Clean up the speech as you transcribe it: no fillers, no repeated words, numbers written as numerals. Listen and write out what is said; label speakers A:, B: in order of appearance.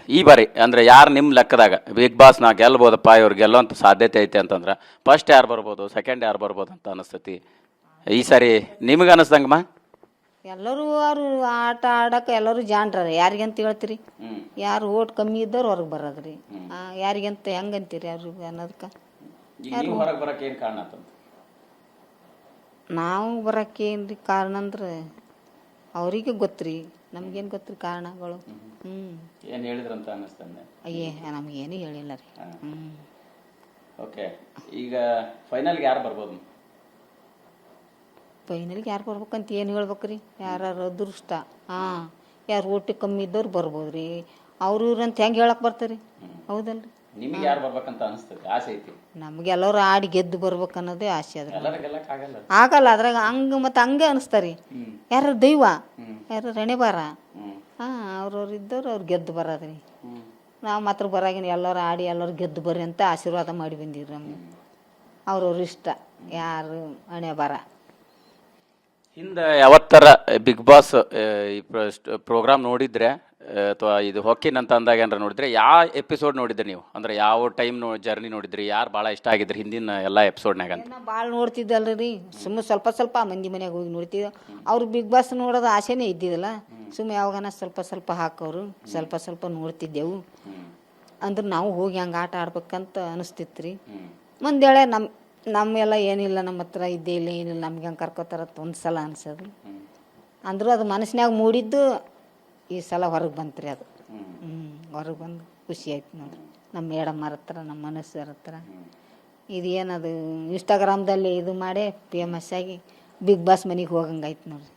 A: ಈ ಬಾರಿ ಅಂದರೆ ಯಾರು ನಿಮ್ಮ ಲೆಕ್ಕದಾಗ ಬಿಗ್ ಬಾಸ್ನ ಗೆಲ್ಬೋದಪ್ಪ ಇವ್ರು ಗೆಲ್ಲೋಂಥ ಸಾಧ್ಯತೆ ಐತೆ ಅಂತಂದ್ರೆ ಫಸ್ಟ್ ಯಾರು ಬರ್ಬೋದು, ಸೆಕೆಂಡ್ ಯಾರು ಬರ್ಬೋದು ಅಂತ ಅನಿಸ್ತೈತಿ ಈ ಸಾರಿ ನಿಮಗೆ ಅನಿಸ್ದಂಗಮ್ಮ?
B: ಎಲ್ಲರೂ ಅವರು ಆಟ ಆಡಕ್ಕೆ ಎಲ್ಲರೂ ಜಾಣ್ರ. ಯಾರಿಗಂತ ಹೇಳ್ತೀರಿ? ಯಾರು ಓಟ್ ಕಮ್ಮಿ ಇದ್ದವ್ರು ಹೊರಗೆ ಬರೋದ್ರಿ. ಯಾರಿಗಂತ ಹೆಂಗಂತೀರಿ ಅವ್ರಿಗೆ ಅನ್ನೋದಕ್ಕೆ?
A: ಹೊರಗೆ ಬರೋಕೆ ಏನು ಕಾರಣ ಅಂತಂತ
B: ನಾವು ಬರೋಕ್ಕೆ ಏನ್ರಿ ಕಾರಣ ಅಂದ್ರೆ ಅವರಿಗೆ ಗೊತ್ತ್ರಿ, ನಮ್ಗೇನು ಗೊತ್ತ್ರಿ ಕಾರಣಗಳು.
A: ಏನು ಹೇಳಿದ್ರಂತ ಅನ್ನಿಸ್ತಂದೆ?
B: ಅಯ್ಯೇ ನಮಗೇನು ಹೇಳಿಲ್ಲ ರೀ.
A: ಓಕೆ, ಈಗ ಫೈನಲ್ಗೆ ಯಾರು ಬರ್ಬೋದು?
B: ಫೈನಲ್ಗೆ ಯಾರು ಬರ್ಬೇಕಂತ ಏನು ಹೇಳ್ಬೇಕ್ರಿ? ಯಾರು ಅದೃಷ್ಟ. ಯಾರು ಓಟಿ ಕಮ್ಮಿ ಇದ್ದವ್ರು ಬರ್ಬೋದು ರೀ. ಅವ್ರು ಇವ್ರಂತ ಹೆಂಗೆ ಹೇಳಕ್ ಬರ್ತಾರೆ? ಹೌದಲ್ರಿ?
A: ನಿಮಗೆ ಯಾರು ಬರ್ಬೇಕಂತ ಅನಿಸ್ತದೆ, ಆಸೆ ಐತಿ?
B: ನಮ್ಗೆ ಎಲ್ಲರೂ ಆಡಿ ಗೆದ್ದು ಬರ್ಬೇಕು ಅನ್ನೋದೇ ಆಸೆ ಅದ್ರ.
A: ಆಗಲ್ಲ
B: ಆಗಲ್ಲ ಅದ್ರಾಗ ಹಂಗೆ ಮತ್ತು ಹಂಗೆ ಅನಿಸ್ತಾರಿ. ಯಾರು ದೈವ, ಯಾರು ರಣೆಬಾರ, ಅವ್ರವ್ರು ಇದ್ದವ್ರು ಅವ್ರು ಗೆದ್ದು ಬರೋದ್ರಿ. ನಾವು ಮಾತ್ರ ಬರಾಗಿನ ಎಲ್ಲರೂ ಆಡಿ ಎಲ್ಲರೂ ಗೆದ್ದು ಬರ್ರಿ ಅಂತ ಆಶೀರ್ವಾದ ಮಾಡಿ ಬಂದಿವ್ರಿ. ನಮ್ಗೆ ಅವ್ರವ್ರ ಇಷ್ಟ, ಯಾರು ಹಣೆ ಬರ.
A: ಹಿಂದೆ ಯಾವತ್ತರ ಬಿಗ್ ಬಾಸ್ ಈ ಪ್ರೋಗ್ರಾಮ್ ನೋಡಿದ್ರೆ ಅಥವಾ ಇದು ಹೊಕ್ಕಿನಂತ ಅಂದಾಗ ಏನಾರ ನೋಡಿದ್ರೆ ಯಾವ ಎಪಿಸೋಡ್ ನೋಡಿದ್ರಿ ನೀವು? ಅಂದ್ರೆ ಯಾವ ಟೈಮ್ ಜರ್ನಿ ನೋಡಿದ್ರಿ? ಯಾರು ಭಾಳ ಇಷ್ಟ ಆಗಿದ್ರಿ ಹಿಂದಿನ ಎಲ್ಲ ಎಪಿಸೋಡ್ನಾಗ ಅಂತ?
B: ಭಾಳ ನೋಡ್ತಿದ್ದಲ್ರಿ, ಸುಮ್ಮನೆ ಸ್ವಲ್ಪ ಸ್ವಲ್ಪ ಮಂದಿ ಮನೆಯಾಗ ಹೋಗಿ ನೋಡ್ತಿದ್ದೆ. ಅವ್ರು ಬಿಗ್ ಬಾಸ್ ನೋಡೋದು ಆಸೆನೇ ಇದ್ದಿದ್ದಲ್ಲ, ಸುಮ್ಮನೆ ಯಾವಾಗನ ಸ್ವಲ್ಪ ಸ್ವಲ್ಪ ಹಾಕೋರು ಸ್ವಲ್ಪ ಸ್ವಲ್ಪ ನೋಡ್ತಿದ್ದೆವು. ಅಂದ್ರೆ ನಾವು ಹೋಗಿ ಹಂಗೆ ಆಟ ಆಡ್ಬೇಕಂತ ಅನಿಸ್ತಿತ್ತು ರೀ. ಮುಂದೇಳೆ ನಮ್ಮೆಲ್ಲ ಏನಿಲ್ಲ, ನಮ್ಮ ಹತ್ರ ಇದ್ದೇ ಇಲ್ಲ ಏನಿಲ್ಲ, ನಮ್ಗೆ ಹಂಗೆ ಕರ್ಕೋತಾರತ್ತ ಒಂದು ಸಲ ಅನ್ಸೋದು. ಅಂದರೂ ಅದು ಮನಸ್ಸಿನಾಗ ಮೂಡಿದ್ದು ಈ ಸಲ ಹೊರಗೆ ಬಂತ್ರಿ. ಅದು ಹೊರಗೆ ಬಂದು ಖುಷಿ ಆಯ್ತು ನೋಡ್ರಿ. ನಮ್ಮ ಮೇಡಮ್ಮರ ಹತ್ರ, ನಮ್ಮ ಮನಸ್ಸರ ಹತ್ರ ಇದು ಏನದು ಇನ್ಸ್ಟಾಗ್ರಾಮ್ದಲ್ಲಿ ಇದು ಮಾಡಿ ಫೇಮಸ್ ಆಗಿ ಬಿಗ್ ಬಾಸ್ ಮನೆಗೆ ಹೋಗಂಗಾಯ್ತು ನೋಡ್ರಿ.